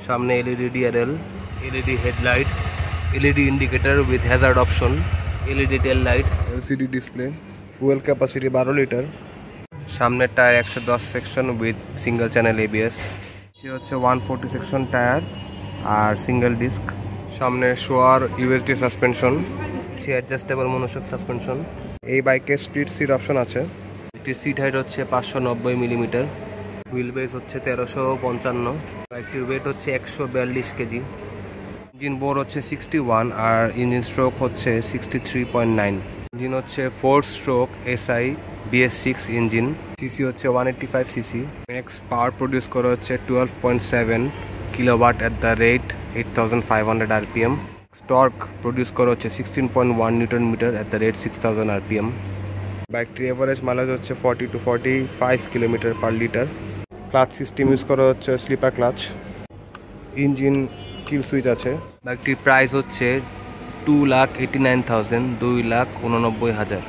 সামনে LED DRL, LED headlight, LED indicator with hazard option, LED tail light, LCD display, fuel capacity 12 litre. সামনের tyre 110 section with single channel ABS. সে হচ্ছে 140 section tyre আর single disc. সামনে Showa USD suspension, সে adjustable monoshock suspension. এই বাইকে split seat option আছে। একটি সিট হাইট হচ্ছে 590 মিলিমিটার, হুইল বেস হচ্ছে 1355, বাইকটির ওয়েট হচ্ছে 142 কেজি। ইঞ্জিন বোর হচ্ছে 61 আর ইঞ্জিন স্ট্রোক হচ্ছে 63.9। ইঞ্জিন হচ্ছে 4 stroke SI BS6 engine. CC হচ্ছে 185 সিসি। ম্যাক্স পাওয়ার প্রডিউস করা হচ্ছে 12.7 kilowatt at the rate 8500 RPM। Torque produce করা হচ্ছে 16.1 newton metre at the rate 6000 RPM। বাইকটির এভারেজ মাইলেজ হচ্ছে 40 to 45 kilometre per litre. Clutch system use করা হচ্ছে slipper clutch. Engine kill switch আছে। বাইকটির প্রাইস হচ্ছে 2,89,000, 2,89,000।